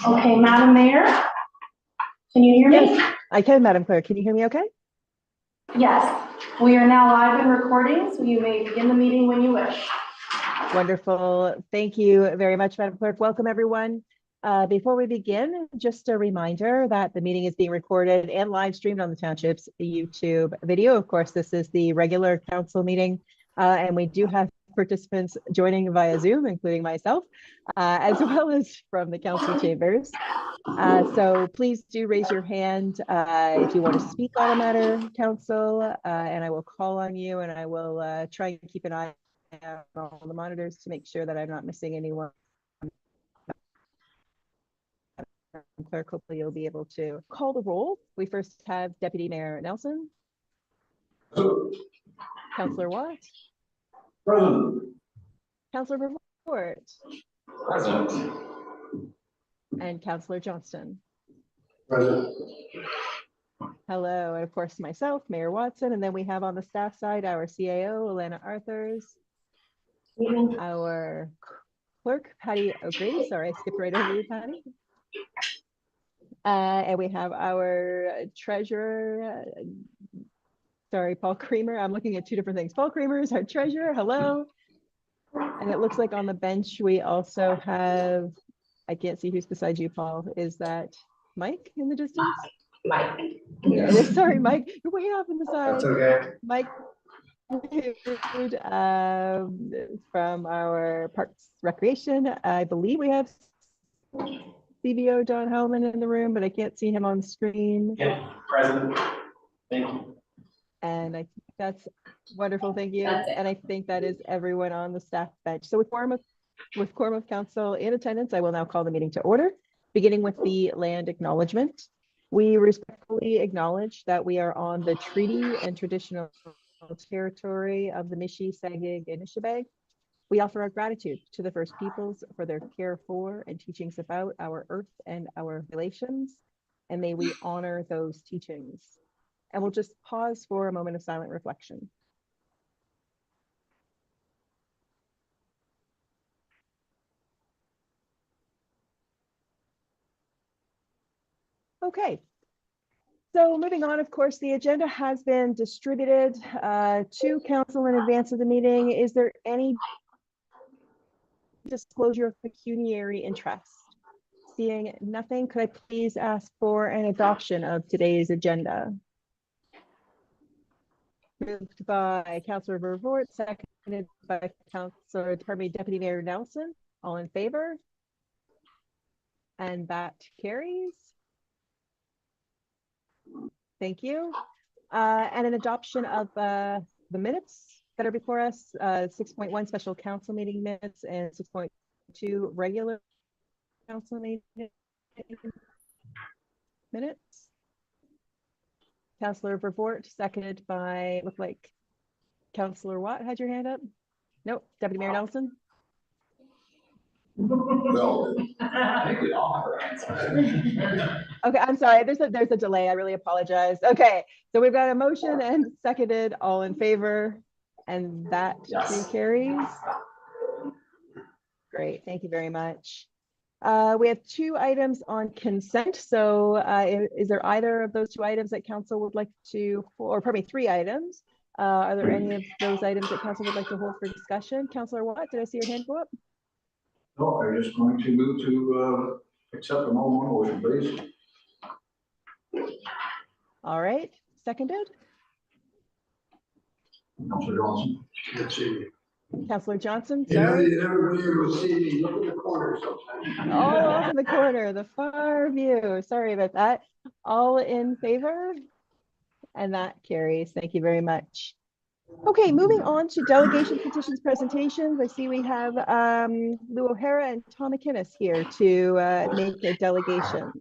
Okay, Madam Mayor, can you hear me? Yes, I can, Madam Clerk. Can you hear me okay? Yes, we are now live and recording, so you may begin the meeting when you wish. Wonderful. Thank you very much, Madam Clerk. Welcome, everyone. Before we begin, just a reminder that the meeting is being recorded and live streamed on the Township's YouTube video. Of course, this is the regular council meeting, and we do have participants joining via Zoom, including myself, as well as from the council chambers. So please do raise your hand if you want to speak on a matter, council, and I will call on you, and I will try and keep an eye on all the monitors to make sure that I'm not missing anyone. Clerk, hopefully you'll be able to call the roll. We first have Deputy Mayor Nelson. Councillor Watt. Present. Councillor Report. Present. And Councillor Johnston. Present. Hello, and of course myself, Mayor Watson, and then we have on the staff side our CAO, Elena Arthurs, our clerk, Patty O'Grady. Sorry, I skipped right over you, Patty. And we have our treasurer, sorry, Paul Creamer. I'm looking at two different things. Paul Creamer is our treasurer. Hello. And it looks like on the bench we also have, I can't see who's beside you, Paul. Is that Mike in the distance? Mike. Yes. Sorry, Mike. You're way off in the side. That's okay. Mike from our Parks Recreation. I believe we have CBO Don Hellman in the room, but I can't see him on the screen. Yeah, present. Thank you. And I think that's wonderful. Thank you. That's it. And I think that is everyone on the staff bench. So with quorum of council in attendance, I will now call the meeting to order, beginning with the land acknowledgement. We respectfully acknowledge that we are on the treaty and traditional territory of the Mishi, Sagig, and Ishibag. We offer our gratitude to the First Peoples for their care for and teachings about our earth and our relations, and may we honor those teachings. And we'll just pause for a moment of silent reflection. Okay. So moving on, of course, the agenda has been distributed to council in advance of the meeting. Is there any disclosure of pecuniary interest? Seeing nothing, could I please ask for an adoption of today's agenda? Moved by Councillor Vervoort, seconded by Deputy Mayor Nelson. All in favor? And that carries. Thank you. And an adoption of the minutes that are before us, 6.1 special council meeting minutes and 6.2 regular council meeting minutes. Councillor Vervoort, seconded by, look like Councillor Watt had your hand up. Nope, Deputy Mayor Nelson. No, I think we all have our hands. Okay, I'm sorry, there's a delay. I really apologize. Okay, so we've got a motion and seconded, all in favor, and that Yes. carries. Great, thank you very much. We have two items on consent. So is there either of those two items that council would like to, or pardon me, three items? Are there any of those items that council would like to hold for discussion? Councillor Watt, did I see your hand go up? No, I'm just going to move to accept the motion, please. All right, seconded. Councilor Johnson. Let's see. Councillor Johnson, sorry. Everybody will see me. Look in the corner sometimes. All off in the corner, the far view. Sorry about that. All in favor? And that carries. Thank you very much. Okay, moving on to delegation petitions presentations. I see we have Lou O'Hara and Tom McInnes here to make a delegation.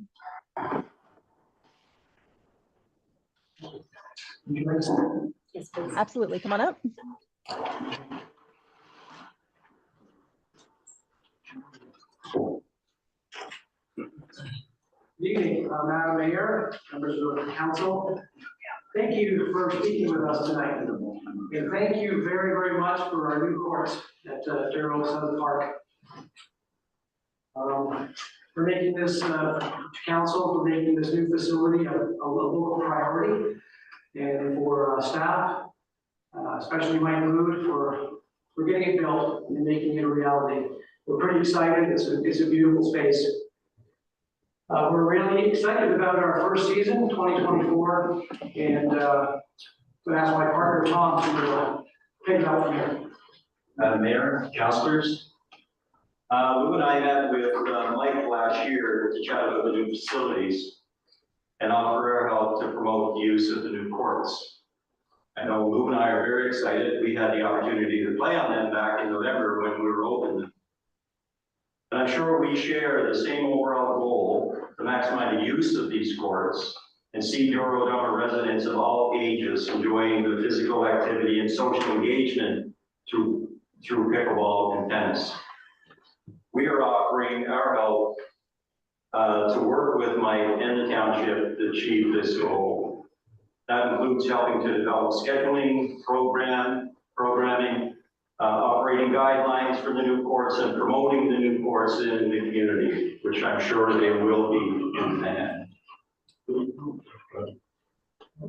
Yes, please. Absolutely, come on up. Good evening, Madam Mayor, members of the council. Thank you for speaking with us tonight. And thank you very, very much for our new courts at Douro-Dummer Park. For making this, council, for making this new facility a local priority, and for staff, especially Mike Mood, for getting it built and making it a reality. We're pretty excited. It's a beautiful space. We're really excited about our first season, 2024, and I'm going to ask my partner Tom to pick it up from here. Mayor, councilors, Lou and I met with Mike last year to chat about the new facilities and offer our help to promote the use of the new courts. I know Lou and I are very excited. We had the opportunity to play on them back in November when we were open. And I'm sure we share the same overall goal to maximize the use of these courts and see Douro-Dummer residents of all ages enjoying the physical activity and social engagement through pickleball and tennis. We are offering our help to work with Mike and the township to achieve this goal. That includes helping to develop scheduling, programming, operating guidelines for the new courts and promoting the new courts in the community, which I'm sure they will be in demand.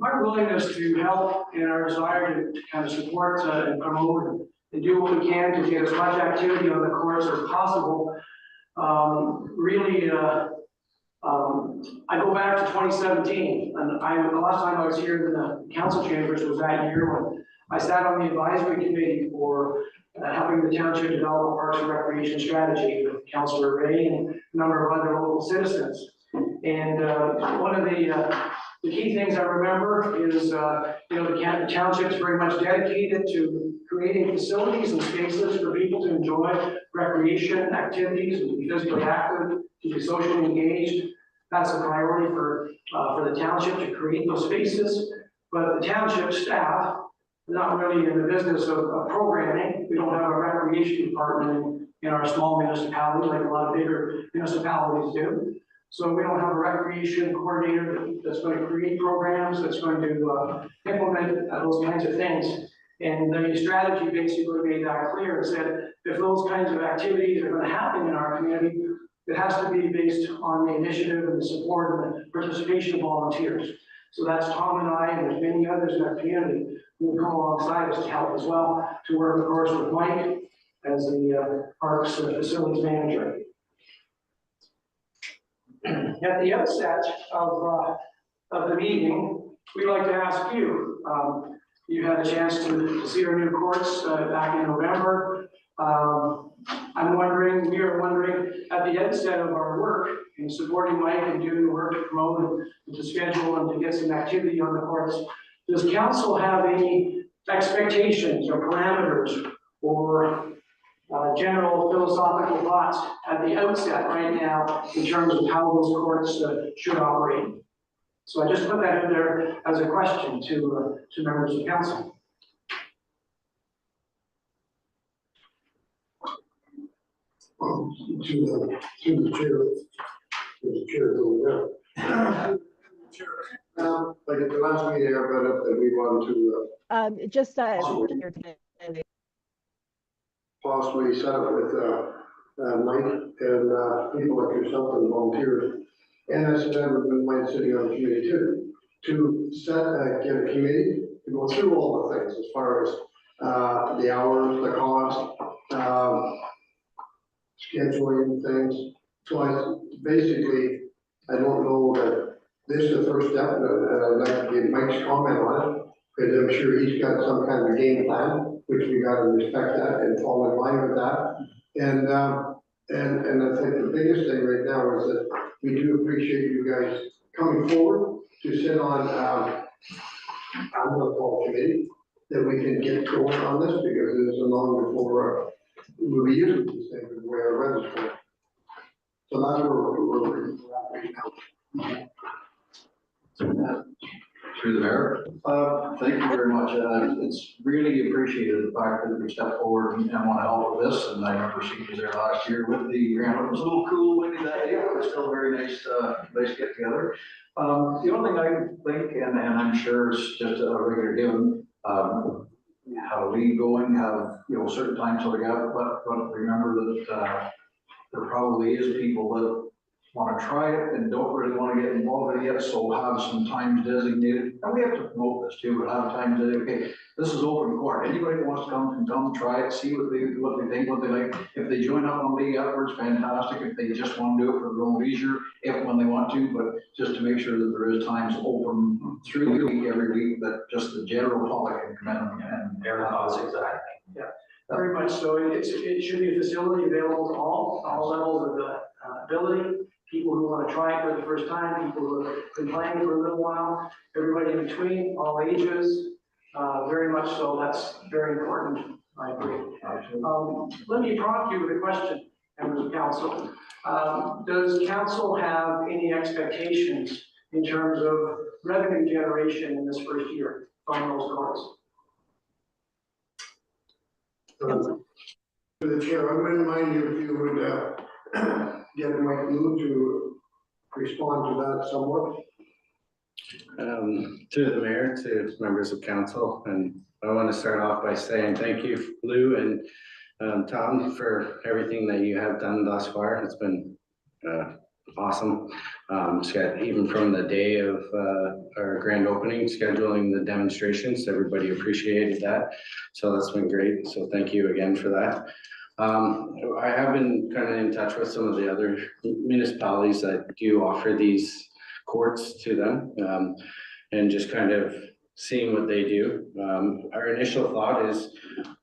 Our willingness to help and our desire to kind of support and promote and do what we can to get as much activity on the courts as possible. Really, I go back to 2017, and the last time I was here in the council chambers was that year when I sat on the advisory committee for helping the township develop a parks and recreation strategy with Councillor Ray and a number of other local citizens. And one of the key things I remember is, the township is very much dedicated to creating facilities and spaces for people to enjoy recreation activities, to be physically active, to be socially engaged. That's a priority for the township to create those spaces. But the township staff, not really in the business of programming. We don't have a recreation department in our small municipality like a lot of bigger municipalities do. So we don't have a recreation coordinator that's going to create programs, that's going to implement those kinds of things. And the strategy basically made that clear and said, if those kinds of activities are going to happen in our community, it has to be based on the initiative and the support and the participation of volunteers. So that's Tom and I, and there's many others in our community who will come alongside us to help as well, to work, of course, with Mike as the Parks Facilities Manager. At the outset of the meeting, we'd like to ask you, you had a chance to see our new courts back in November. We are wondering, at the outset of our work in supporting Mike and doing the work to promote and to schedule and to get some activity on the courts, does council have any expectations or parameters or general philosophical thoughts at the outset right now in terms of how those courts should operate? So I just put that in there as a question to members of council. To the chair over there. Like at the last meeting, I brought up that we want to possibly set up with Mike and people like yourself and volunteers. And I said I wouldn't mind sitting on the committee too, to get a committee to go through all the things as far as the hours, the cost, scheduling things. So I don't know that this is the first step, and I'd like to get Mike's comment on it, because I'm sure he's got some kind of game plan, which we got to respect that and fall in line with that. And I think the biggest thing right now is that we do appreciate you guys coming forward to sit on, I'm going to call committee, that we can get going on this, because it is long before we'll be using these things the way I read this for. So that's where we're at right now. Through the mayor. Thank you very much. It's really appreciated the fact that we stepped forward and want to help with this. And I remember seeing you there last year with the grant. It was a little cool windy that day, but it was still very nice, nice get together. The only thing I think, and I'm sure it's just a regular given, have a league going, have, certain times like that, but remember that, there probably is people that want to try it and don't really want to get involved in it yet, so have some times designated. And we have to promote this too, but have times that, okay, this is open court. Anybody who wants to come can come, try it, see what they think, what they like. If they join up on league afterwards, fantastic. If they just want to do it for their own leisure, when they want to, but just to make sure that there is times open through the week, every week, that just the general public can come in and Air costs, exactly. Yeah, very much so. It should be a facility available to all levels of the ability. People who want to try it for the first time, people who have been playing for a little while, everybody in between, all ages, very much so. That's very important, I agree. Let me prompt you with a question, members of council. Does council have any expectations in terms of revenue generation in this first year from those courts? To the chair, I wouldn't mind you if you would get Mike Lou to respond to that somewhat. To the mayor, to members of council, and I want to start off by saying thank you, Lou and Tom, for everything that you have done thus far. It's been awesome. Even from the day of our grand opening, scheduling the demonstrations, everybody appreciated that. So that's been great. So thank you again for that. I have been kind of in touch with some of the other municipalities that do offer these courts to them, and just kind of seeing what they do. Our initial thought is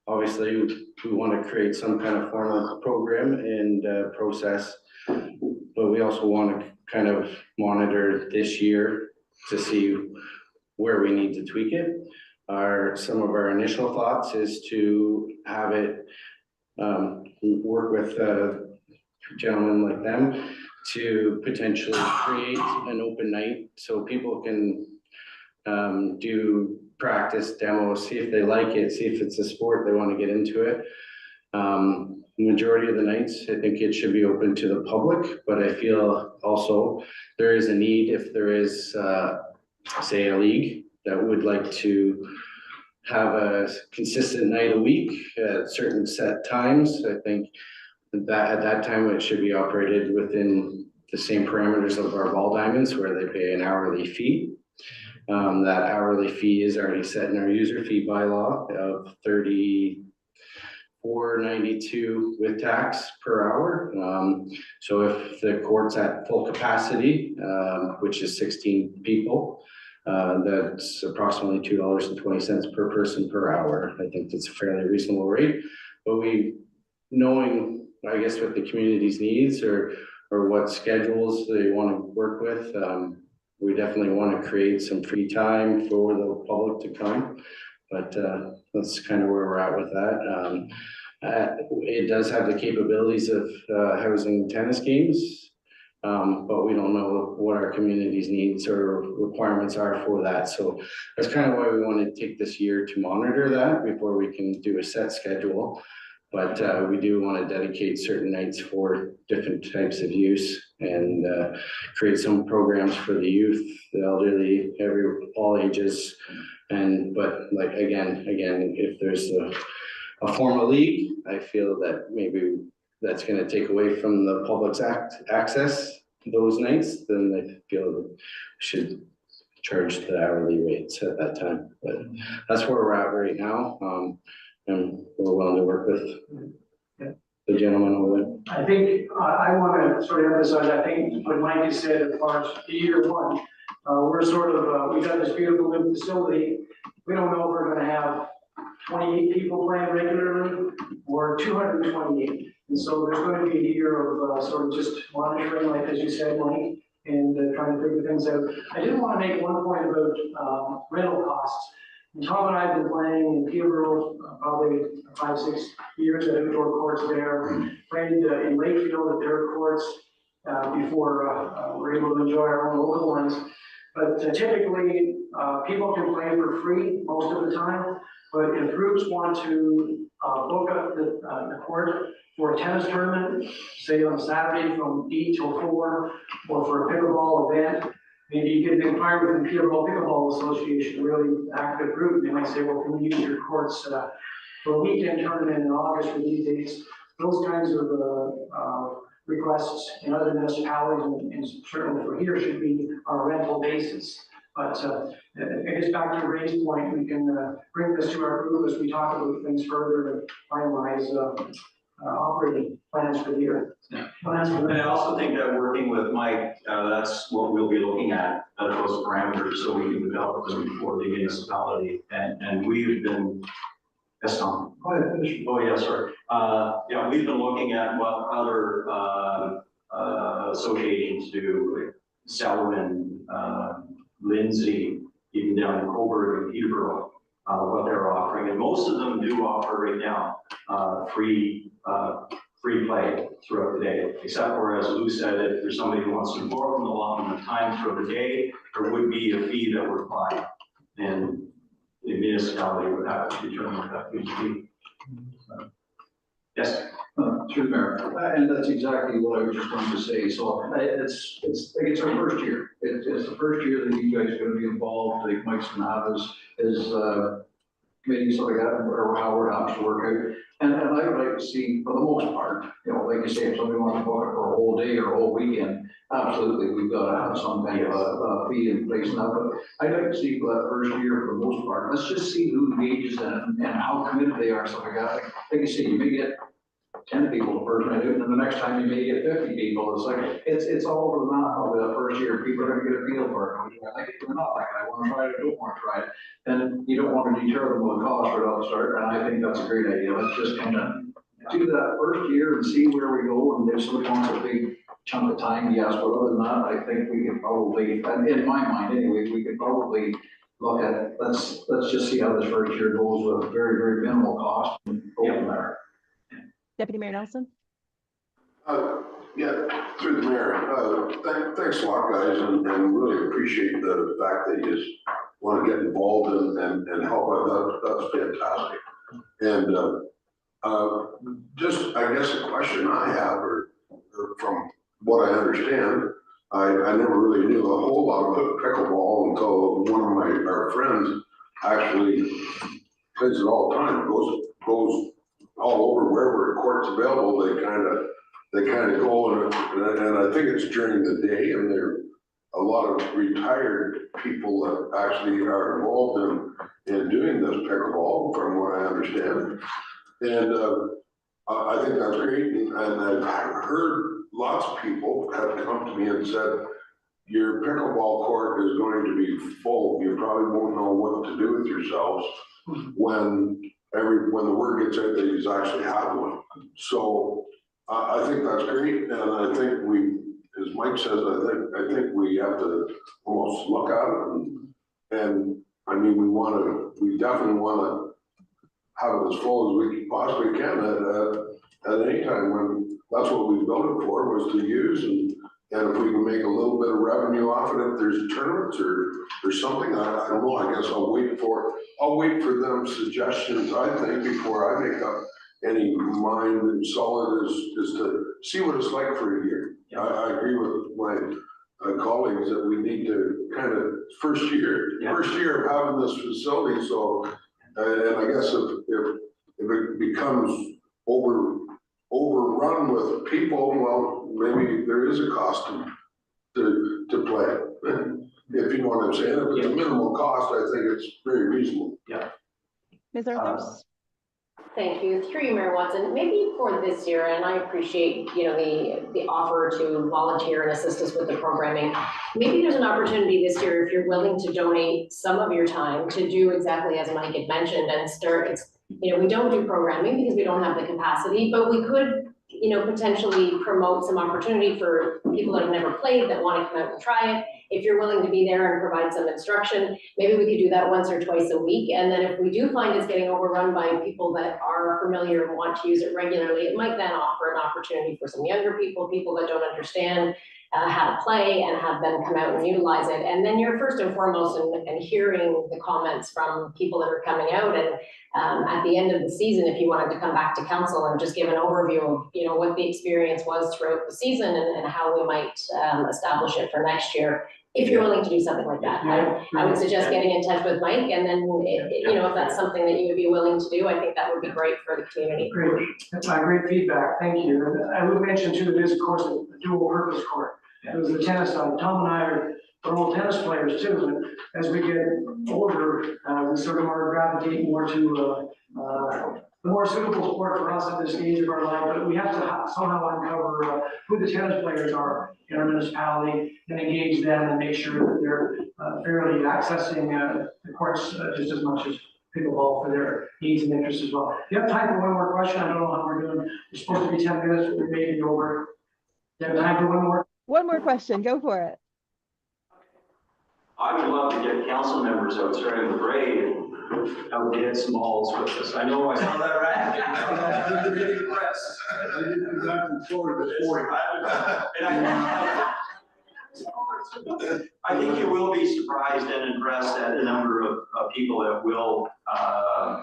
obviously we want to create some kind of formal program and process, but we also want to kind of monitor this year to see where we need to tweak it. Some of our initial thoughts is to have it work with gentlemen like them to potentially create an open night so people can do practice demos, see if they like it, see if it's a sport they want to get into it. Majority of the nights, I think it should be open to the public, but I feel also there is a need if there is, say, a league that would like to have a consistent night a week at certain set times. I think that at that time it should be operated within the same parameters of our ball diamonds where they pay an hourly fee. That hourly fee is already set in our user fee bylaw of $34.92 with tax per hour. So if the court's at full capacity, which is 16 people, that's approximately $2.20 per person per hour. I think that's a fairly reasonable rate, but knowing, I guess, what the community's needs or what schedules they want to work with, we definitely want to create some free time for the public to come, but that's kind of where we're at with that. It does have the capabilities of housing tennis games, but we don't know what our community's needs or requirements are for that. So that's kind of why we want to take this year to monitor that before we can do a set schedule. But we do want to dedicate certain nights for different types of use and create some programs for the youth, the elderly, all ages. But like again, if there's a formal league, I feel that maybe that's going to take away from the public's access those nights. Then I feel that we should charge the hourly rates at that time. But that's where we're at right now. And we're willing to work with the gentleman over there. I think I want to sort of emphasize, I think what Mike has said as far as year one, we're sort of, we got this beautiful new facility. We don't know if we're going to have 28 people playing regularly or 228. And so there's going to be a year of sort of just monitoring, like as you said, Mike, and trying to figure things out. I did want to make one point about rental costs. And Tom and I have been playing in Peterborough probably 5-6 years at outdoor courts there. Played in Lakefield at their courts before we're able to enjoy our own local ones. But typically, people can play for free most of the time. But if groups want to book up the court for a tennis tournament, say on Saturday from 8 till 4, or for a pickleball event, maybe you can inquire with the Peterborough Pickleball Association, a really active group. They might say, well, can we use your courts for a weekend tournament in August for these dates? Those kinds of requests in other municipalities, and certainly for here, should be on a rental basis. But I guess back to Ray's point, we can bring this to our group as we talk about things further and finalize operating plans for the year. And I also think that working with Mike, that's what we'll be looking at, those parameters, so we can develop them for the municipality. And we've been, yes, Tom? Oh, yeah, sorry. Yeah, we've been looking at what other associations do, like Selwyn, Lindsay, even down in Coburg and Peterborough, what they're offering. And most of them do offer right now free play throughout the day, except for, as Lou said, if there's somebody who wants to board them along the time throughout the day, there would be a fee that would apply. And the municipality would have to determine what that would be. Yes? Through the mayor, and that's exactly what I was just going to say. So it's our first year. It's the first year that you guys are going to be involved. Like Mike's going to have his committee, so like that, or how we're going to work out. And I would like to see, for the most part, you know, like you say, if somebody wants to book it for a whole day or a whole weekend, absolutely, we've got to have some kind of a fee in place now. But I'd like to see for that first year, for the most part, let's just see who engages in it and how committed they are. So like that, like you say, you may get 10 people the first night, and then the next time you may get 50 people. It's like, it's all over the map probably that first year. People are going to get a feel for it. I like it or not like it. I want to try it, I don't want to try it. And you don't want to deter them with a cost right off the start. And I think that's a great idea. Let's just kind of do that first year and see where we go. And if somebody wants a big chunk of time, yes. But other than that, I think we can probably, and in my mind anyway, we could probably look at, let's just see how this first year goes with very, very minimal cost and go from there. Deputy Mayor Nelson? Yeah, through the mayor, thanks a lot, guys, and really appreciate the fact that you just want to get involved and help out. That's fantastic. And just, I guess, a question I have, or from what I understand, I never really knew a whole lot about pickleball until one of our friends actually plays it all the time. Goes all over wherever a court's available. They kind of go, and I think it's during the day, and there are a lot of retired people that actually are involved in doing this pickleball, from what I understand. And I think that's great, and I've heard lots of people have come to me and said, your pickleball court is going to be full. You probably won't know what to do with yourselves when the word gets out that he's actually had one. So I think that's great, and I think we, as Mike says, I think we have to almost look at it, and I mean, we definitely want to have it as full as we possibly can at any time. When that's what we built it for, was to use, and if we can make a little bit of revenue off it, if there's tournaments or something, I don't know. I guess I'll wait for them suggestions, I think, before I make up any mind and solid is to see what it's like for a year. Yeah. I agree with my colleagues that we need to kind of first year of having this facility. So, and I guess if it becomes overrun with people, well, maybe there is a cost to play. If you know what I'm saying, if it's a minimal cost, I think it's very reasonable. Yeah. Ms. Arthurs? Thank you. Through you, Mayor Watson. Maybe for this year, and I appreciate, you know, the offer to volunteer and assist us with the programming. Maybe there's an opportunity this year, if you're willing to donate some of your time to do exactly as Mike had mentioned and start, you know, we don't do programming because we don't have the capacity, but we could, you know, potentially promote some opportunity for people that have never played that want to come out and try it. if you're willing to be there and provide some instruction, maybe we could do that once or twice a week. And then if we do find it's getting overrun by people that are familiar and want to use it regularly, it might then offer an opportunity for some younger people, people that don't understand how to play, and have them come out and utilize it. And then you're first and foremost and hearing the comments from people that are coming out. And at the end of the season, if you wanted to come back to council and just give an overview of, you know, what the experience was throughout the season and how we might establish it for next year, if you're willing to do something like that. I would suggest getting in touch with Mike, and then, you know, if that's something that you would be willing to do, I think that would be great for the community. Great, that's great feedback, thank you. And I would mention too, it is of course a dual purpose court. It was the tennis side. Tom and I are old tennis players too, and as we get older, we sort of are gravitating more to the more suitable sport for us at this stage of our life. But we have to somehow uncover who the tennis players are in our municipality and engage them and make sure that they're fairly accessing the courts just as much as pickleball for their needs and interests as well. You have time for one more question? I don't know how we're doing. It's supposed to be 10 minutes, but we may be over. You have time for one more? One more question, go for it. I would love to get council members out during the parade and out get some balls with us. I know I saw that right. I'm really impressed. I think you will be surprised and impressed at the number of people that will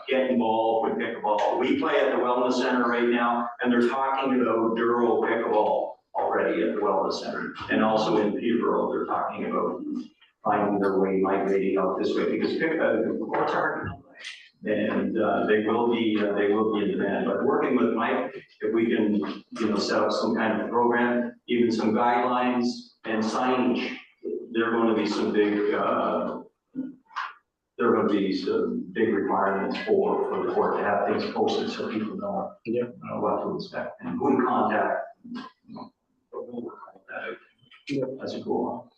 get involved with pickleball. We play at the Wellness Center right now, and they're talking about Douro pickleball already at the Wellness Center. And also in Peterborough, they're talking about finding their way, migrating out this way, because courts are hard. And they will be in demand. But working with Mike, if we can, you know, set up some kind of program, even some guidelines and signage, there are going to be some big requirements for the court to have things posted so people know, what to expect and who to contact. We'll work on that as a goal.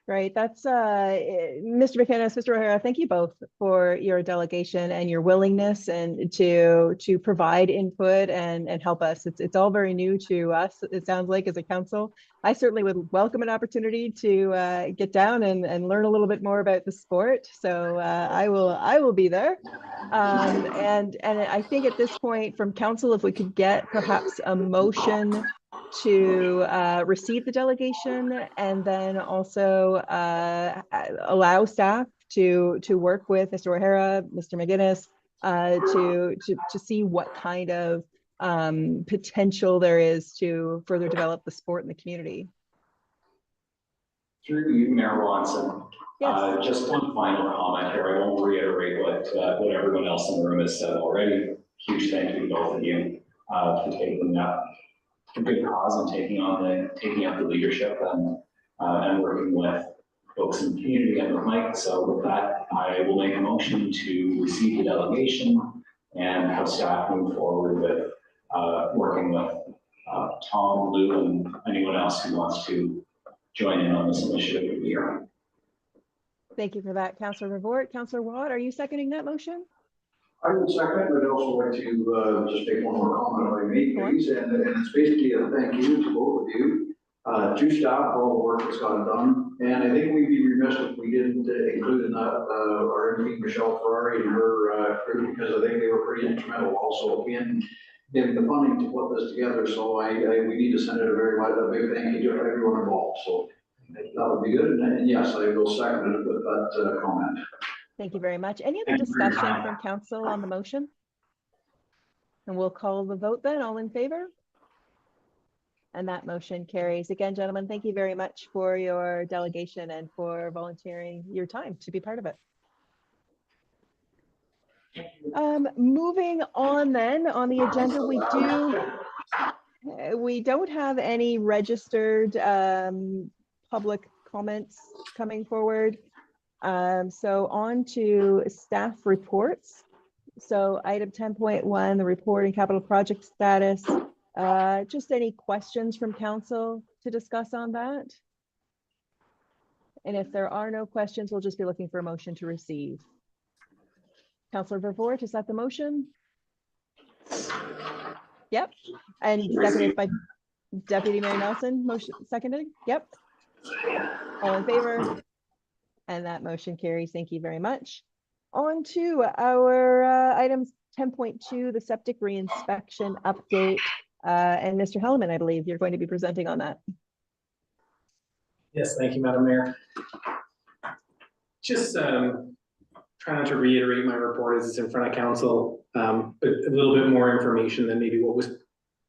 Great, that's Mr. McInnes, Mr. O'Hara, thank you both for your delegation and your willingness and to provide input and help us. It's all very new to us, it sounds like, as a council. I certainly would welcome an opportunity to get down and learn a little bit more about the sport. So I will be there. And I think at this point from council, if we could get perhaps a motion to receive the delegation and then also allow staff to work with Mr. O'Hara, Mr. McInnes, to see what kind of potential there is to further develop the sport in the community. Through you, Mayor Watson. Yes. Just one final comment here. I won't reiterate what everyone else in the room has said already. Huge thank you to both of you for taking up a good cause and taking up the leadership and working with folks in the community and with Mike. So with that, I will make a motion to receive the delegation and have staff move forward with working with Tom, Lou, and anyone else who wants to join in on this initiative of the year. Thank you for that, Councillor Revort. Councillor Watt, are you seconding that motion? I would second, but I'd also like to just make one more comment if I may, please, and it's basically a thank you to both of you, to staff for all the work that's gotten done, and I think we'd be remiss if we didn't include in that our MP Michelle Ferrari and her crew, because I think they were pretty instrumental also in the funding to put this together. So we need to send out a big thank you to everyone involved. So that would be good, and yes, I will second it with that comment. Thank you very much. Any other discussion from council on the motion? And we'll call the vote then. All in favor? And that motion carries. Again, gentlemen, thank you very much for your delegation and for volunteering your time to be part of it. Moving on then, on the agenda, we don't have any registered public comments coming forward. So on to staff reports. So item 10.1, the report and capital project status. Just any questions from council to discuss on that? And if there are no questions, we'll just be looking for a motion to receive. Councillor Vervoort, is that the motion? Yep. And seconded by Deputy Mayor Nelson, motion seconded? Yep. All in favor? And that motion carries. Thank you very much. On to our items 10.2, the septic reinspection update. And Mr. Helleman, I believe you're going to be presenting on that. Yes, thank you, Madam Mayor. Just trying to reiterate my report as it's in front of council, but a little bit more information than maybe what was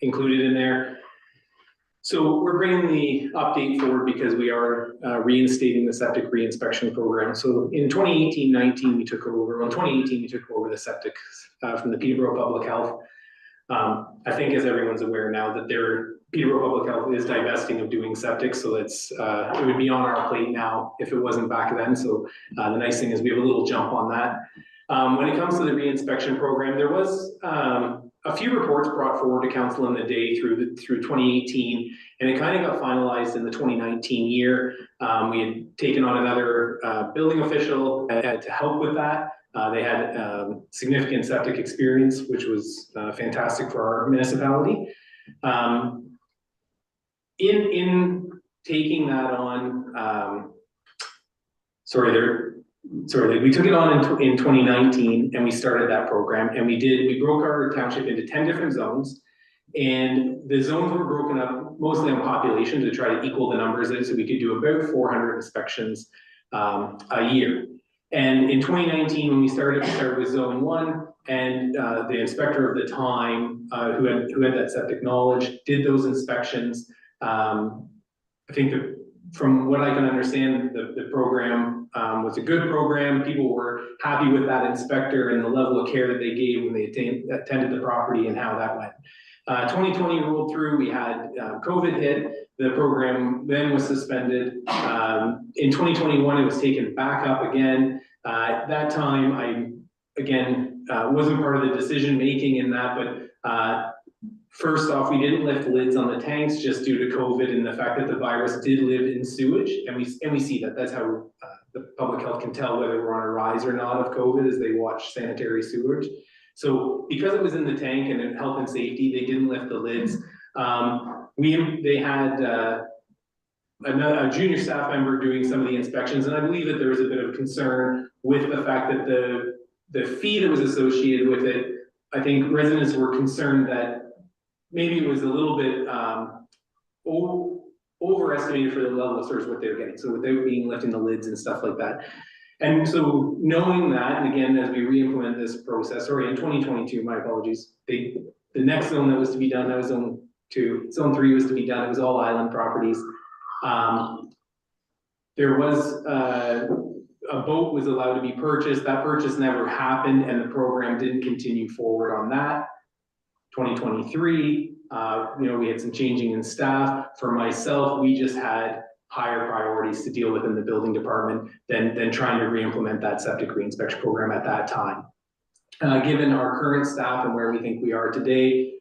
included in there. So we're bringing the update forward because we are reinstating the septic reinspection program. So in 2018-19, we took over, well, in 2018, we took over the septic from the Peterborough Public Health. I think as everyone's aware now that Peterborough Public Health is divesting of doing septic, so it's it would be on our plate now if it wasn't back then. So the nice thing is we have a little jump on that. When it comes to the reinspection program, there was a few reports brought forward to council in the day through 2018, and it kind of got finalized in the 2019 year. We had taken on another building official to help with that. They had significant septic experience, which was fantastic for our municipality. In taking that on, we took it on in 2019 and we started that program, and we broke our township into 10 different zones, and the zones were broken up mostly on population to try to equal the numbers so we could do about 400 inspections a year. And in 2019, when we started with zone 1, and the inspector of the time who had that septic knowledge did those inspections. I think that from what I can understand, the program was a good program. People were happy with that inspector and the level of care that they gave when they attended the property and how that went. 2020 rolled through, we had COVID hit, the program then was suspended. In 2021, it was taken back up again. At that time, I, again, wasn't part of the decision making in that, but first off, we didn't lift lids on the tanks just due to COVID and the fact that the virus did live in sewage, and we see that. That's how the public health can tell whether we're on a rise or not of COVID as they watch sanitary sewage. So because it was in the tank and in health and safety, they didn't lift the lids. They had a junior staff member doing some of the inspections, and I believe that there was a bit of concern with the fact that the fee that was associated with it, I think residents were concerned that maybe it was a little bit overestimated for the level of service what they were getting. So without being lifting the lids and stuff like that. And so knowing that, and again, as we re-implement this process, in 2022, my apologies, the next zone that was to be done, that was zone 2. Zone 3 was to be done, it was all island properties. There was a boat was allowed to be purchased. That purchase never happened, and the program didn't continue forward on that. 2023, we had some changing in staff. For myself, we just had higher priorities to deal with in the building department than trying to re-implement that septic reinspection program at that time. Given our current staff and where we think we are today,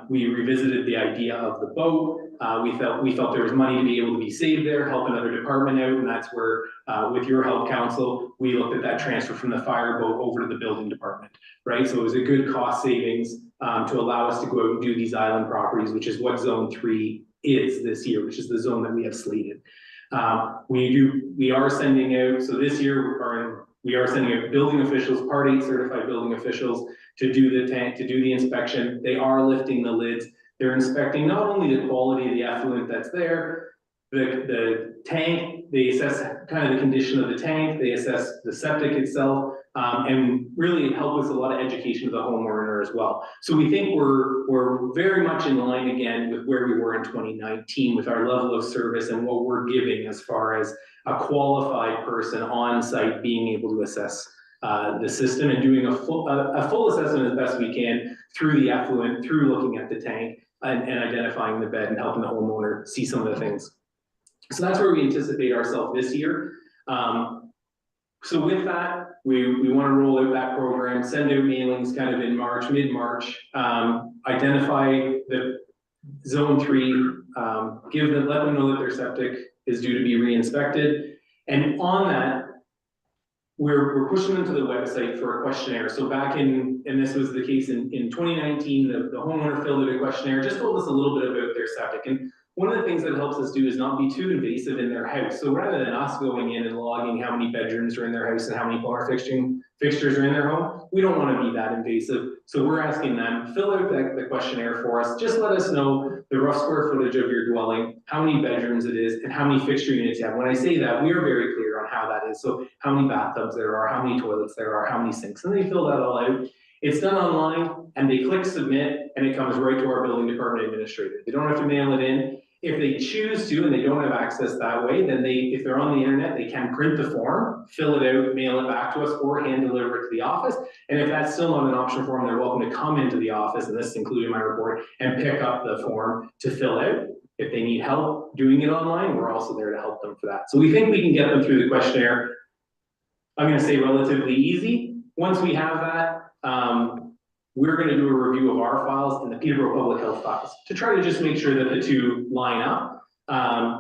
we revisited the idea of the boat. We felt there was money to be able to be saved there, help another department out, and that's where, with your help, council, we looked at that transfer from the fire boat over to the building department, right? So it was a good cost savings to allow us to go out and do these island properties, which is what zone 3 is this year, which is the zone that we have slated. We are sending out, so this year we are sending out building officials, Part 8 certified building officials to do the tank, to do the inspection. They are lifting the lids. They're inspecting not only the quality of the effluent that's there, the tank, they assess kind of the condition of the tank, they assess the septic itself, and really help with a lot of education of the homeowner as well. So we think we're very much in line again with where we were in 2019 with our level of service and what we're giving as far as a qualified person on site being able to assess the system and doing a full assessment as best we can through the effluent, through looking at the tank and identifying the bed and helping the homeowner see some of the things. So that's where we anticipate ourselves this year. So with that, we want to roll out that program, send out mailings kind of in March, mid-March, identify the zone 3, let them know that their septic is due to be re-inspected. And on that, we're pushing them to the website for a questionnaire. So back and this was the case in 2019, the homeowner filled out a questionnaire, just told us a little bit about their septic. And one of the things that helps us do is not be too invasive in their house. So rather than us going in and logging how many bedrooms are in their house and how many plumbing fixtures are in their home, we don't want to be that invasive. So we're asking them, fill out the questionnaire for us. Just let us know the rough square footage of your dwelling, how many bedrooms it is, and how many fixture units you have. When I say that, we are very clear on how that is. So how many bathtubs there are, how many toilets there are, how many sinks, and they fill that all out. It's done online, and they click submit, and it comes right to our building department administrator. They don't have to mail it in. If they choose to, and they don't have access that way, then if they're on the internet, they can print the form, fill it out, mail it back to us, or hand deliver it to the office. And if that's still not an option for them, they're welcome to come into the office, and this is included in my report, and pick up the form to fill out. If they need help doing it online, we're also there to help them for that. So we think we can get them through the questionnaire, I'm gonna say relatively easy. Once we have that, we're gonna do a review of our files and the Peterborough Public Health files to try to just make sure that the two line up,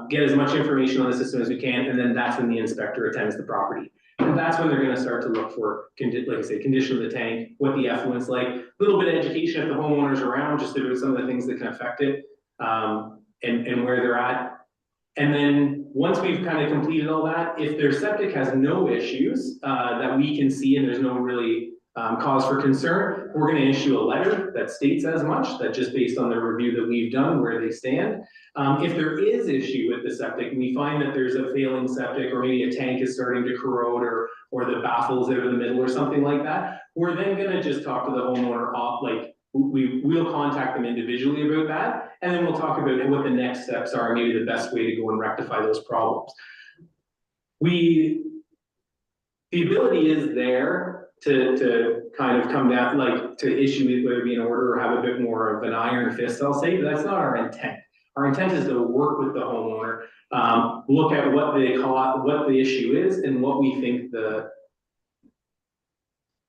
get as much information on the system as we can, and then that's when the inspector attends the property. And that's when they're gonna start to look for, like I say, condition of the tank, what the effluent's like, a little bit of education if the homeowner's around, just about some of the things that can affect it, and where they're at. And then once we've kind of completed all that, if their septic has no issues that we can see and there's no really cause for concern, we're going to issue a letter that states as much, that just based on the review that we've done, where they stand. If there is issue with the septic and we find that there's a failing septic, or maybe a tank is starting to corrode, or the baffles out of the middle or something like that, we're then going to just talk to the homeowner off, like we'll contact them individually about that, and then we'll talk about what the next steps are, maybe the best way to go and rectify those problems. The ability is there to kind of come down, like to issue it, whether it be an order or have a bit more of an iron fist, I'll say, but that's not our intent. Our intent is to work with the homeowner, look at what they call it, what the issue is, and what we think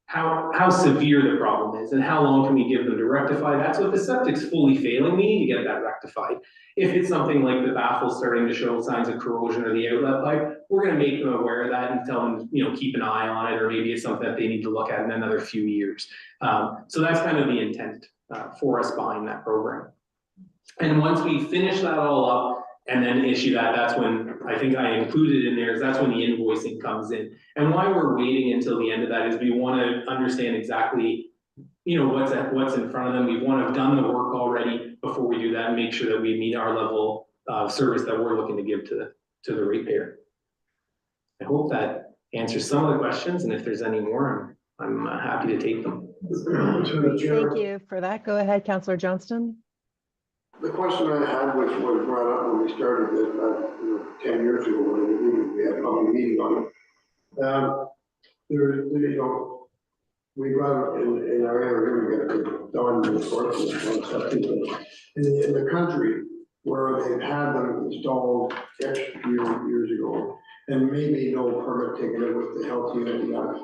how severe the problem is, and how long can we give them to rectify that. So if the septic's fully failing, we need to get that rectified. If it's something like the baffle starting to show signs of corrosion or the outlet pipe, we're gonna make them aware of that and tell them, keep an eye on it, or maybe it's something that they need to look at in another few years. So that's kind of the intent for us behind that program. And once we finish that all up, and then issue that, that's when, I think I included in there, is that's when the invoicing comes in. And why we're waiting until the end of that is we want to understand exactly, what's in front of them. We want to have done the work already before we do that, and make sure that we meet our level of service that we're looking to give to the ratepayer. I hope that answers some of the questions, and if there's any more, I'm happy to take them. Great, thank you for that. Go ahead, Councillor Johnston. The question I had, which was brought up when we started this, 10 years ago, when we had a public meeting on it. We brought in our area, we got done in the course in the country where they've had them installed X years ago, and maybe no permit taken with the health unit and that.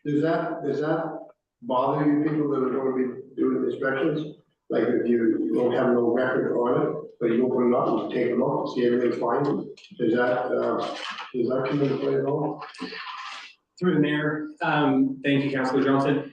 Does that bother you people that are going to be doing inspections? Like if you don't have no record on it, but you open it up and take them up and see everything's fine, does that come into play at all? Through the mayor, thank you, Councillor Johnson.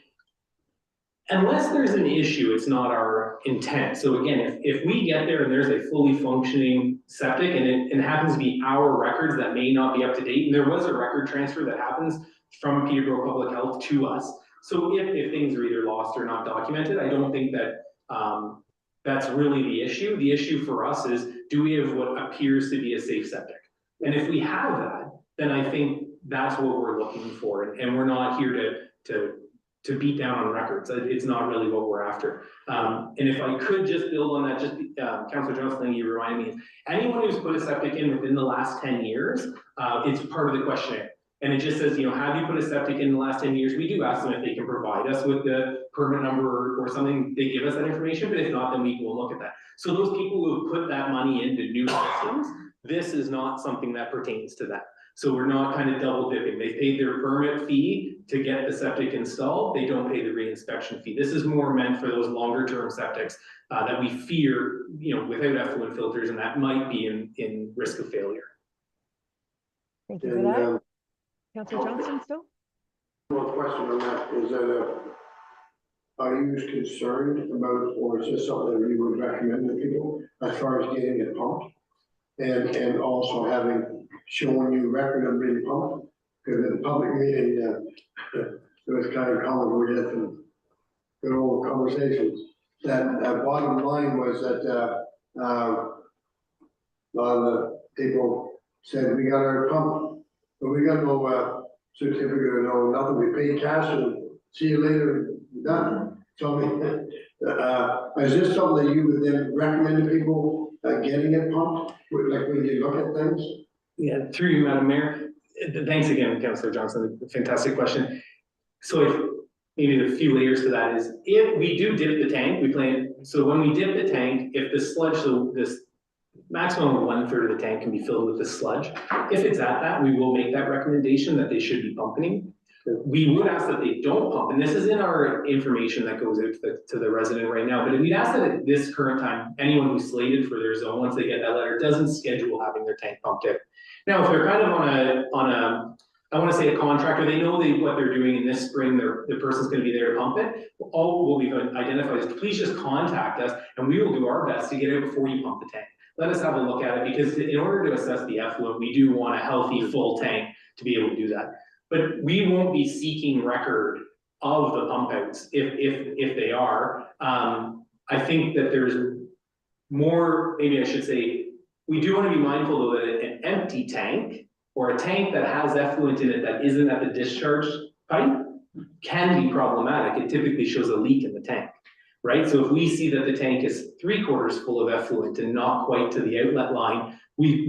Unless there's an issue, it's not our intent. So again, if we get there and there's a fully functioning septic, and it happens to be our records that may not be up to date, and there was a record transfer that happens from Peterborough Public Health to us. So if things are either lost or not documented, I don't think that that's really the issue. The issue for us is, do we have what appears to be a safe septic? And if we have that, then I think that's what we're looking for. And we're not here to beat down on records. It's not really what we're after. And if I could just build on that, just Councillor Johnson, you remind me, anyone who's put a septic in within the last 10 years, it's part of the questionnaire. And it just says, have you put a septic in the last 10 years? We do ask them if they can provide us with the permit number or something. They give us that information, but if not, then we will look at that. So those people who have put that money into new systems, this is not something that pertains to them. So we're not kind of double dipping. They paid their permit fee to get the septic installed. They don't pay the re-inspection fee. This is more meant for those longer term septics that we fear, without effluent filters, and that might be in risk of failure. Thank you for that. Councillor Johnson still? One question on that is that are you concerned about, or is this something that you would recommend to people as far as getting it pumped? And also having shown you record of being pumped? Because in the public meeting, it was kind of common, we had some good old conversations. That bottom line was that, a lot of the people said, we got our pump, but we got no, certificate or no, nothing, we paid cash and see you later, done. So I mean, is this something that you would then recommend to people, getting it pumped, like when you look at things? Yeah, through you, Madam Mayor. Thanks again, Councillor Johnson, fantastic question. So if, maybe the few layers to that is, if we do dip the tank, we plan, so when we dip the tank, if the sludge, so this maximum of 1/3 of the tank can be filled with the sludge. If it's at that, we will make that recommendation that they should be pumping. We would ask that they don't pump, and this is in our information that goes out to the resident right now, but we'd ask that at this current time, anyone who's slated for their zone, once they get that letter, doesn't schedule having their tank pumped out. Now, if they're kind of on a I want to say a contractor, they know what they're doing in this spring, the person's going to be there to pump it. All what we've identified is please just contact us and we will do our best to get it before you pump the tank. Let us have a look at it, because in order to assess the effluent, we do want a healthy full tank to be able to do that. But we won't be seeking record of the pump outs if they are. I think that there's more, maybe I should say, we do want to be mindful though that an empty tank or a tank that has effluent in it that isn't at the discharge pipe can be problematic. It typically shows a leak in the tank, right? So if we see that the tank is 3/4 full of effluent and not quite to the outlet line,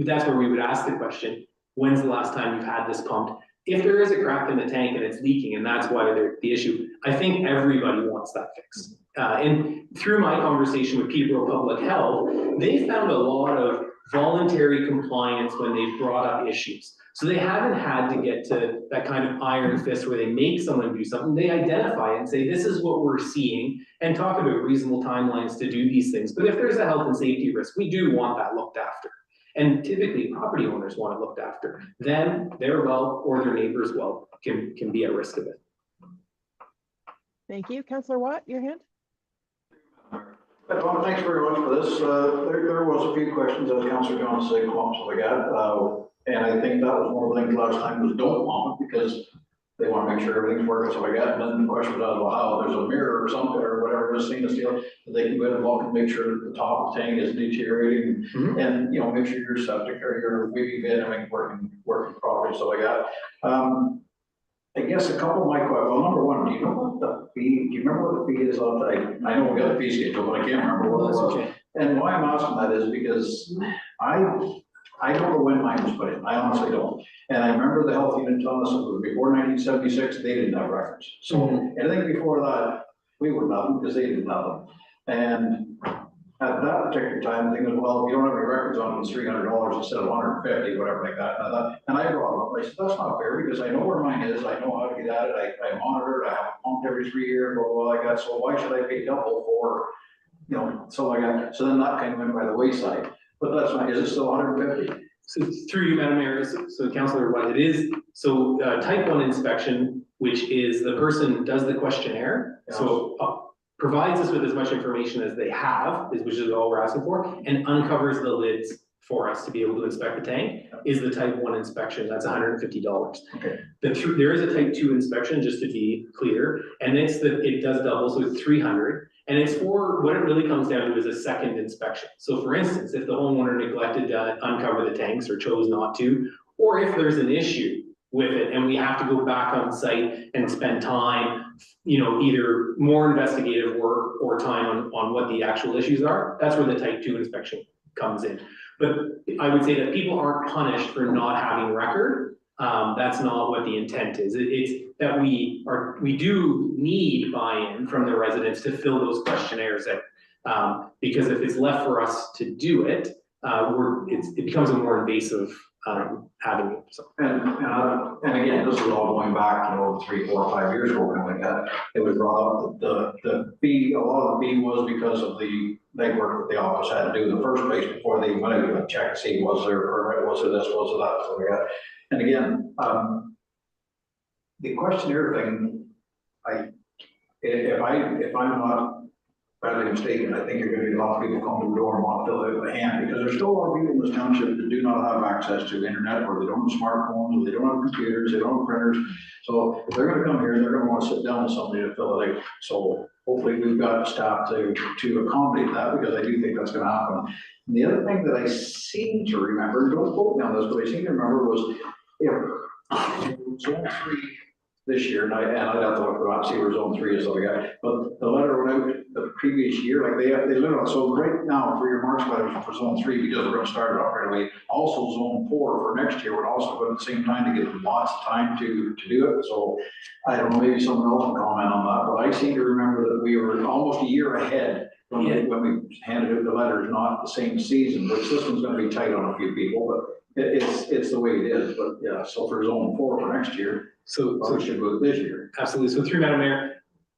that's where we would ask the question, when's the last time you've had this pumped? If there is a crack in the tank and it's leaking and that's why the issue, I think everybody wants that fixed. And through my conversation with Peterborough Public Health, they found a lot of voluntary compliance when they brought up issues. So they haven't had to get to that kind of iron fist where they make someone do something. They identify and say, this is what we're seeing, and talk about reasonable timelines to do these things. But if there's a health and safety risk, we do want that looked after. And typically property owners want it looked after. Then their well or their neighbor's well can be at risk of it. Thank you. Councillor Watt, your hand? Well, thanks very much for this. There was a few questions, as Councillor Johnson said, clumps that I got. And I think that was one of the things last time was don't pump it, because they want to make sure everything's working. So I got, and then the question was, well, how there's a mirror or something or whatever, is stainless steel, that they can go in and look and make sure that the top of the tank isn't deteriorating, and make sure your septic or your wiggy bed and everything working properly. So I got, I guess a couple of my questions. Well, number one, do you know what the fee? Do you remember what the fee is on that? I know we got the fee schedule, but I can't remember what it was. Okay. And why I'm asking that is because I don't know when mine was put in. I honestly don't. And I remember the health unit telling us it was before 1976, they didn't have records. So anything before that, we would have them because they didn't have them. And at that particular time, the thing was, well, if you don't have any records on it, it's $300 instead of $150, whatever like that. And I brought it up. I said, that's not fair, because I know where mine is. I know how to get at it. I monitor it. I have it pumped every 3 years, blah, blah, blah, like that. So why should I pay double for, so like that? So then that kind of went by the wayside. But that's not, is it still 150? So through you, Madam Mayor, so Councillor White, it is, so type 1 inspection, which is the person does the questionnaire. Yes. So provides us with as much information as they have, which is all we're asking for, and uncovers the lids for us to be able to inspect the tank, is the type 1 inspection. That's $150. Okay. There is a type 2 inspection, just to be clear, and it does double, so it's $300. And it's for, what it really comes down to is a second inspection. So for instance, if the homeowner neglected to uncover the tanks or chose not to, or if there's an issue with it and we have to go back on site and spend time, either more investigative work or time on what the actual issues are, that's where the type 2 inspection comes in. But I would say that people aren't punished for not having record. That's not what the intent is. It's that we do need buy-in from the residents to fill those questionnaires out. Because if it's left for us to do it, it becomes a more invasive avenue. So. And again, this is all going back, 3, 4, 5 years ago, kind of like that. It was brought up that the fee, a lot of the fee was because of the legwork that the office had to do in the first place before they went out and check to see was there a permit, was it this, was it that, so we got. And again, the questionnaire thing, if I'm not badly mistaken, I think you're gonna be a lot of people come to the door and want to fill out a hand, because there's still a lot of people in this township that do not have access to the internet, or they don't have smartphones, or they don't have computers, they don't have printers. So if they're gonna come here, they're gonna want to sit down with somebody to fill it out. So hopefully we've got staff to accommodate that, because I do think that's gonna happen. And the other thing that I seem to remember, don't quote me on this, but I seem to remember was, zone 3 this year, and I'd have to look it up, see where zone 3 is, but the letter went out the previous year, like they literally, so right now for your March letters for zone 3, because we're gonna start it up right away, also zone 4 for next year would also go at the same time to give them lots of time to do it. So I don't know, maybe someone else can comment on that, but I seem to remember that we were almost a year ahead when we handed out the letters, not the same season. The system's gonna be tight on a few people, but it's the way it is. But yeah, so for zone 4 for next year, so we should go this year. Absolutely. So through Madam Mayor,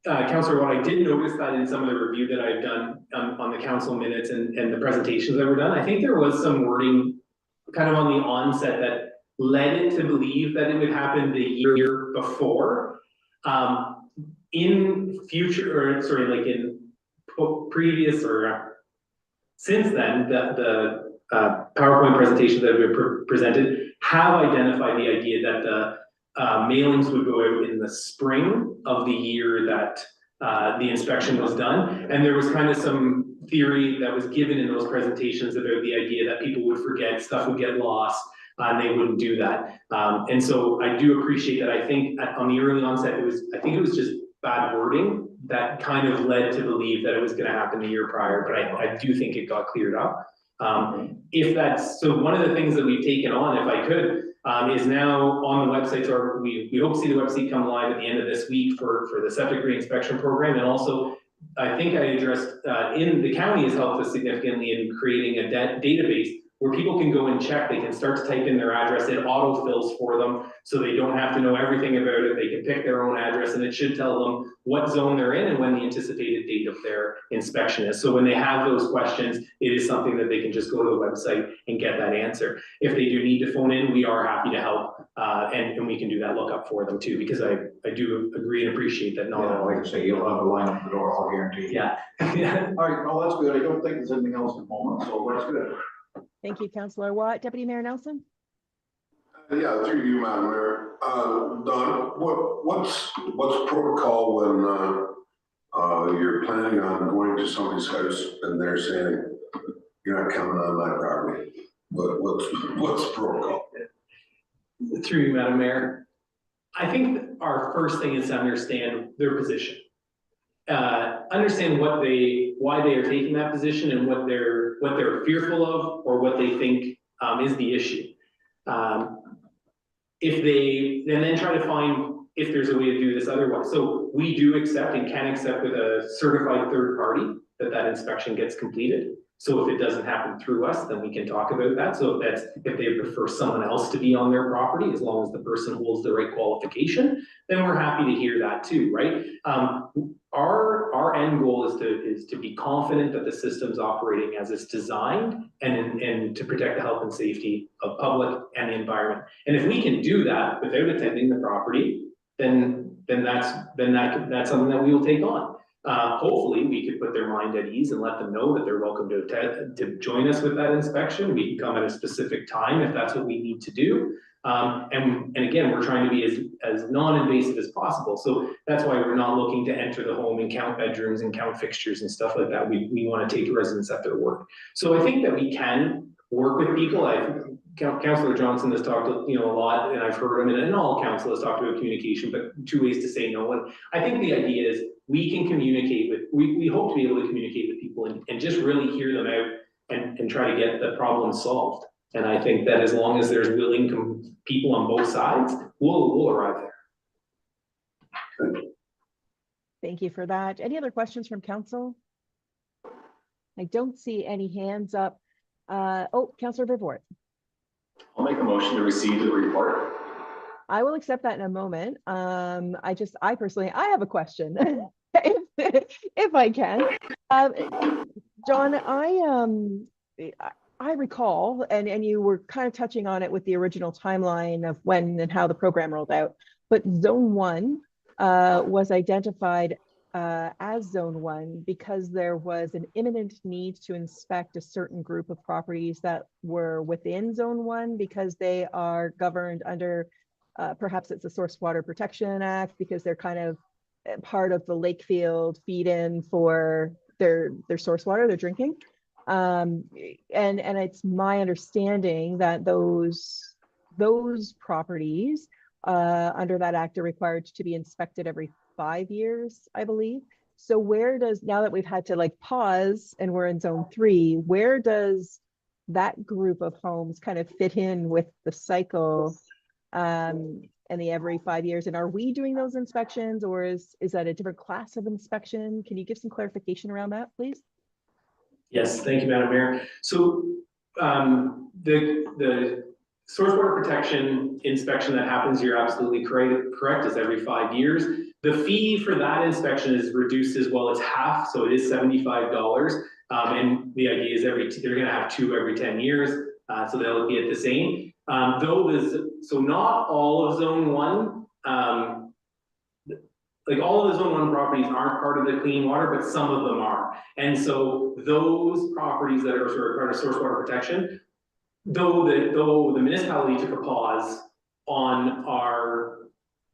Councillor, what I did notice that in some of the review that I've done on the council minutes and the presentations that were done, I think there was some wording kind of on the onset that led it to believe that it would happen the year before. In future, or sorry, like in previous or since then, the PowerPoint presentations that have been presented have identified the idea that the mailings would go out in the spring of the year that the inspection was done. And there was kind of some theory that was given in those presentations about the idea that people would forget, stuff would get lost, and they wouldn't do that. And so I do appreciate that. I think on the early onset, I think it was just bad wording that kind of led to believe that it was going to happen the year prior, but I do think it got cleared up. If that's, so one of the things that we've taken on, if I could, is now on the website, or we hope to see the website come live at the end of this week for the septic reinspection program. And also, I think I addressed, in the county has helped us significantly in creating a database where people can go and check. They can start to type in their address. It autofills for them, so they don't have to know everything about it. They can pick their own address, and it should tell them what zone they're in and when the anticipated date of their inspection is. So when they have those questions, it is something that they can just go to the website and get that answer. If they do need to phone in, we are happy to help, and we can do that lookup for them too, because I do agree and appreciate that. No, like I say, you'll have a line up the door, I'll guarantee you. Yeah. All right, well, that's good. I don't think there's anything else at the moment, so that's good. Thank you, Councillor Watt. Deputy Mayor Nelson? Yeah, through you, Madam Mayor. Don, what's protocol when you're planning on going to somebody's house and they're saying, you're not coming on my property? What's protocol? Through you, Madam Mayor. I think our first thing is to understand their position. Understand why they are taking that position and what they're fearful of, or what they think is the issue. If they then try to find if there's a way to do this otherwise. So we do accept and can accept with a certified third party that inspection gets completed. So if it doesn't happen through us, then we can talk about that. So if they prefer someone else to be on their property, as long as the person holds the right qualification, then we're happy to hear that too, right? Our end goal is to be confident that the system's operating as it's designed, and to protect the health and safety of public and the environment. And if we can do that without attending the property, then that's something that we will take on. Hopefully we could put their mind at ease and let them know that they're welcome to join us with that inspection. We can come at a specific time if that's what we need to do. And again, we're trying to be as non-invasive as possible. So that's why we're not looking to enter the home and count bedrooms and count fixtures and stuff like that. We want to take residents at their work. So I think that we can work with people. Councillor Johnson has talked, a lot, and I've heard him, and all council has talked about communication, but 2 ways to say no. And I think the idea is we can communicate with, we hope to be able to communicate with people and just really hear them out and try to get the problem solved. And I think that as long as there's willing people on both sides, we'll arrive there. Thank you for that. Any other questions from council? I don't see any hands up. Councillor Vervoort. I'll make a motion to receive the report. I will accept that in a moment. I personally have a question, if I can. John, I recall, and you were kind of touching on it with the original timeline of when and how the program rolled out, but Zone 1 was identified as Zone 1 because there was an imminent need to inspect a certain group of properties that were within Zone 1 because they are governed under, perhaps it's a Source Water Protection Act because they're kind of part of the Lakefield feed-in for their source water they're drinking. And it's my understanding that those properties under that act are required to be inspected every 5 years, I believe. So where does, now that we've had to like pause and we're in Zone 3, where does that group of homes kind of fit in with the cycle and the every 5 years? And are we doing those inspections, or is that a different class of inspection? Can you give some clarification around that, please? Yes, thank you, Madam Mayor. So the source water protection inspection that happens, you're absolutely correct, is every 5 years. The fee for that inspection is reduced as well. It's half, so it is $75. And the idea is they're going to have 2 every 10 years, so they'll be at the same. So not all of Zone 1, like all of the Zone 1 properties aren't part of the clean water, but some of them are. And so those properties that are sort of part of source water protection, though the municipality took a pause on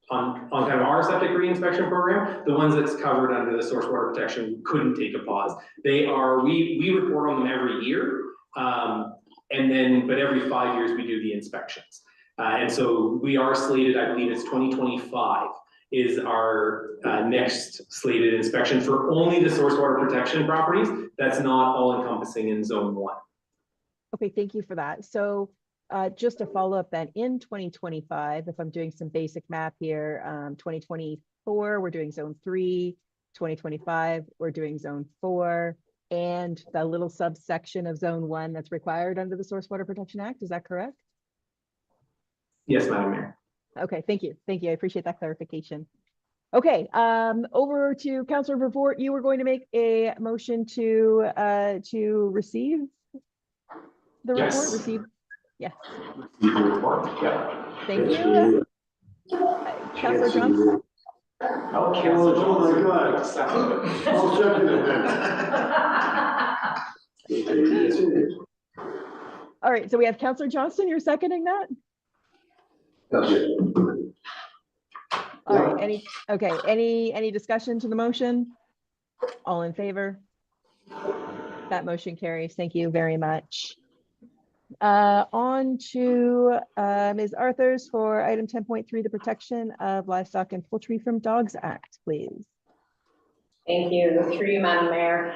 kind of our septic re-inspection program, the ones that's covered under the source water protection couldn't take a pause. They are, we report on them every year, but every 5 years we do the inspections. And so we are slated, I believe it's 2025 is our next slated inspection for only the source water protection properties. That's not all encompassing in Zone 1. Okay, thank you for that. So just to follow up then, in 2025, if I'm doing some basic math here, 2024, we're doing Zone 3, 2025, we're doing Zone 4, and the little subsection of Zone 1 that's required under the Source Water Protection Act. Is that correct? Yes, Madam Mayor. Okay, thank you. Thank you. I appreciate that clarification. Okay, over to Councillor Vervoort. You were going to make a motion to receive the report. Yes. Receive. Yes. Receive the report. Yeah. Thank you. Councillor Johnson. Oh, Councillor Johnson. God. Second. I'll second it then. All right, so we have Councillor Johnston. You're seconding that? Yes. All right, any discussion to the motion? All in favor? That motion carries. Thank you very much. On to Ms. Arthurs for item 10.3, the Protection of Livestock and Poultry from Dogs Act, please. Thank you. Through you, Madam Mayor.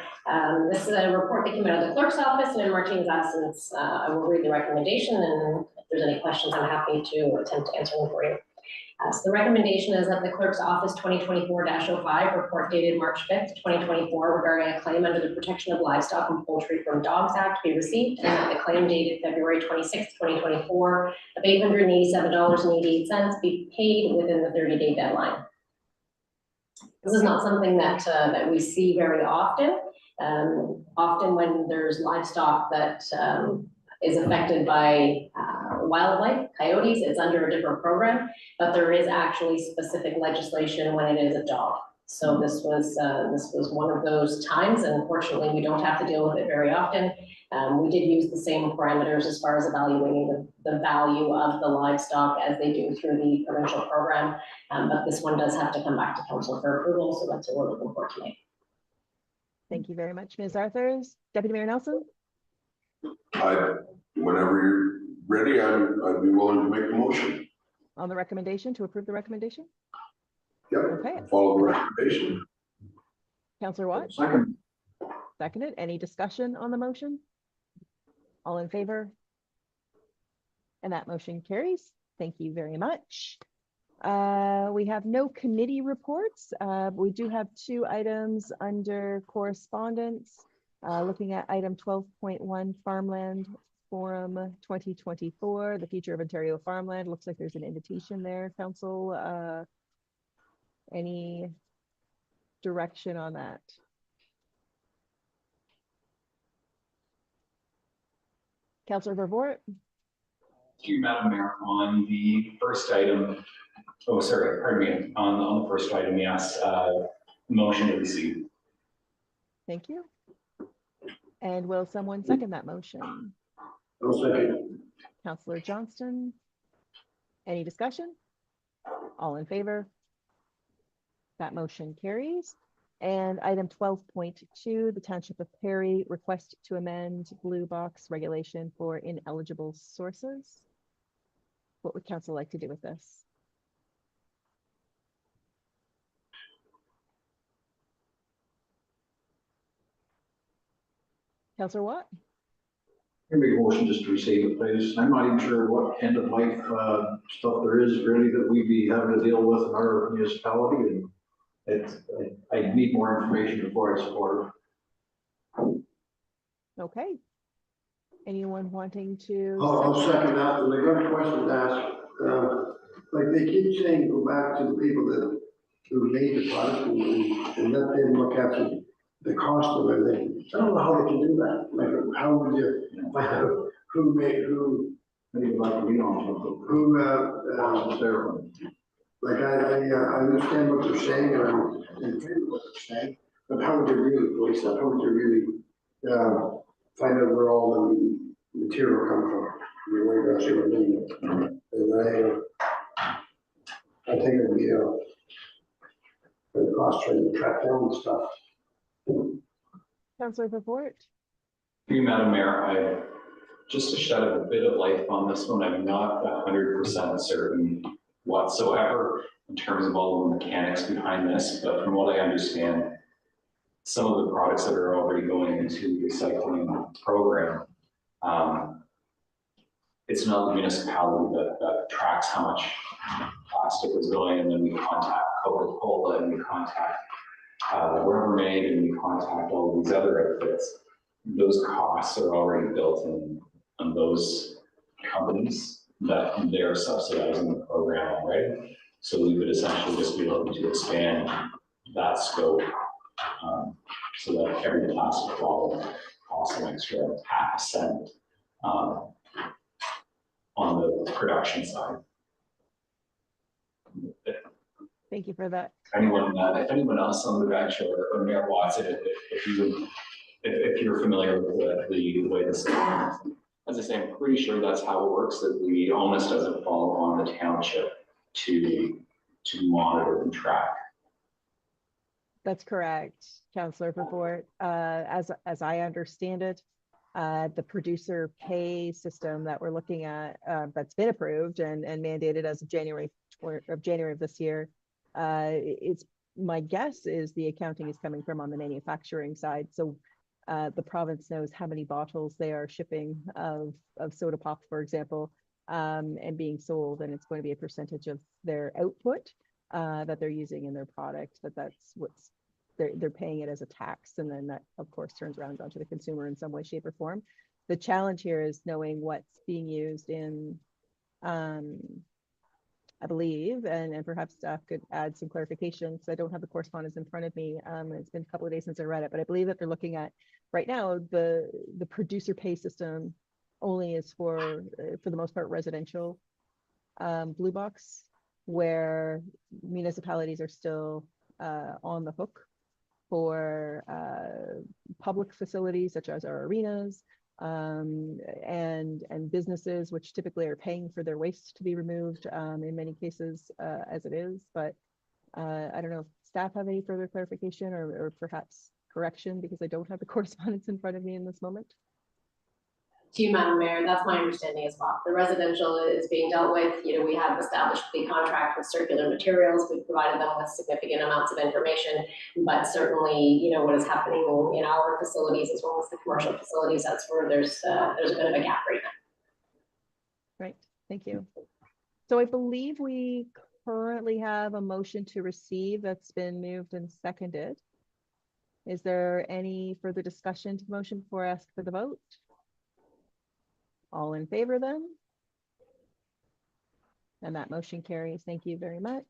This is a report that came out of the clerk's office, and in Martine's absence, I will read the recommendation, and if there's any questions, I'm happy to attempt to answer them for you. So the recommendation is that the clerk's office 2024-05 report dated March 5th, 2024 regarding a claim under the Protection of Livestock and Poultry from Dogs Act be received, and that the claim dated February 26th, 2024 of $887.88 be paid within the 30-day deadline. This is not something that we see very often. Often when there's livestock that is affected by wildlife, coyotes, it's under a different program, but there is actually specific legislation when it is a dog. So this was one of those times, and unfortunately we don't have to deal with it very often. We did use the same parameters as far as evaluating the value of the livestock as they do through the provincial program, but this one does have to come back to council for approval, so that's what we're looking for tonight. Thank you very much, Ms. Arthurs. Deputy Mayor Nelson? Whenever you're ready, I'd be willing to make the motion. On the recommendation, to approve the recommendation? Yep. Okay. Follow the recommendation. Councillor Watt? Second. Seconded. Any discussion on the motion? All in favor? And that motion carries. Thank you very much. We have no committee reports. We do have 2 items under correspondence. Looking at item 12.1, Farmland Forum 2024, the future of Ontario farmland. Looks like there's an invitation there, Council. Any direction on that? Councillor Vervoort? Thank you, Madam Mayor. On the first item, oh, sorry, pardon me. On the first item, yes. Motion to receive. Thank you. And will someone second that motion? I'll second. Councillor Johnston. Any discussion? All in favor? That motion carries. And item 12.2, the Township of Perry request to amend blue box regulation for ineligible sources. What would council like to do with this? Councillor Watt? I make a motion just to receive it, please. I'm not even sure what end of life, stuff there is really that we'd be having to deal with in our municipality, and I need more information before I support it. Okay. Anyone wanting to? I'll second that, and I got a question to ask. Like they keep saying, go back to the people that, who made the product and let them look at the cost of everything. I don't know how they can do that. Like, how would you find out who made, who, Maybe like to be on something. who, There. like I understand what they're saying, and I'm in favor of what they're saying, but how would you really voice that? How would you really, find out where all the material come from? You know, that's what I mean. And I think it'd be, the cost trying to track down the stuff. Councillor Purport? Through you, Madam Mayor, just to shed a bit of light on this one, I'm not 100% certain whatsoever in terms of all the mechanics behind this, but from what I understand, some of the products that are already going into the recycling program, it's not the municipality that tracks how much plastic is going, and then we contact Coca-Cola and we contact Rubbermaid and we contact all these other outfits. Those costs are already built in on those companies that they're subsidizing the program already. So we would essentially just be looking to expand that scope so that every plastic bottle costs an extra half a cent on the production side. Thank you for that. If anyone else on the bench or Mayor Watson, if you're familiar with the way this is, as I say, I'm pretty sure that's how it works, that the onus doesn't fall on the township to monitor and track. That's correct, Councillor Purport. As I understand it, the producer pay system that we're looking at, that's been approved and mandated as of January of this year, it's my guess is the accounting is coming from on the manufacturing side. So the province knows how many bottles they are shipping of soda pop, for example, and being sold, and it's going to be a percentage of their output that they're using in their product. That's what's they're paying it as a tax, and then that of course turns around onto the consumer in some way, shape, or form. The challenge here is knowing what's being used in I believe, and perhaps staff could add some clarification because I don't have the correspondence in front of me. It's been a couple of days since I read it, but I believe that they're looking at right now the producer pay system only is for the most part residential blue box, where municipalities are still on the hook for public facilities such as our arenas, and businesses which typically are paying for their waste to be removed in many cases as it is. But I don't know if staff have any further clarification or perhaps correction, because I don't have the correspondence in front of me in this moment. To you, Madam Mayor, that's my understanding as well. The residential is being dealt with. You know, we have established the contract with Circular Materials. We've provided them with significant amounts of information, but certainly, you know, what is happening in our facilities as well as the commercial facilities, that's where there's a bit of a gap right now. Right, thank you. So I believe we currently have a motion to receive that's been moved and seconded. Is there any further discussion to the motion before I ask for the vote? All in favor then? And that motion carries. Thank you very much.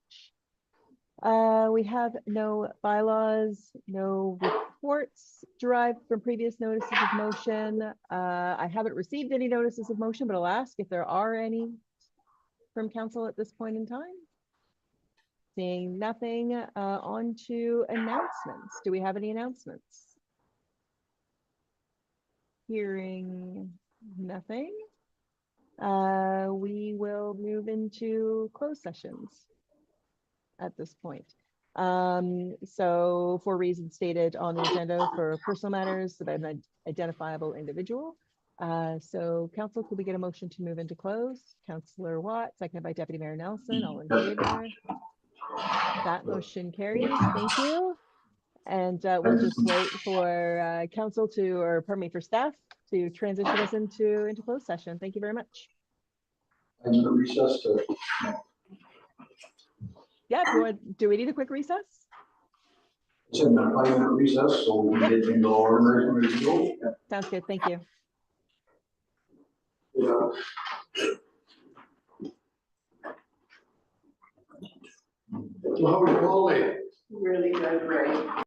We have no bylaws, no reports derived from previous notices of motion. I haven't received any notices of motion, but I'll ask if there are any from council at this point in time. Seeing nothing, on to announcements. Do we have any announcements? Hearing nothing. We will move into closed sessions at this point. So for reasons stated on the agenda for personal matters about an identifiable individual. So council, could we get a motion to move into close? Councillor Watt, seconded by Deputy Mayor Nelson, all in favor? That motion carries. Thank you. And we'll just wait for council to, or pardon me, for staff to transition us into closed session. Thank you very much. I'm gonna recess to. Yeah, if you want, do we need a quick recess? It's in a 5-minute recess, so we can get into ordinary when we go. Sounds good. Thank you. Yeah. So how are we calling? Really good, Ray.